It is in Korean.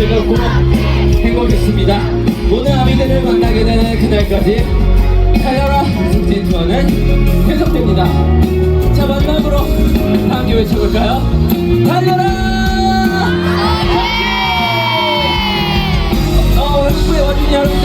즐겁고 행복했습니다. 모든 아미들을 만나게 되는 그날까지 달려라 숙진 투어는 계속됩니다. 자, 마지막으로 다 함께 외쳐볼까요? 달려라! 외국에 와주신 여러분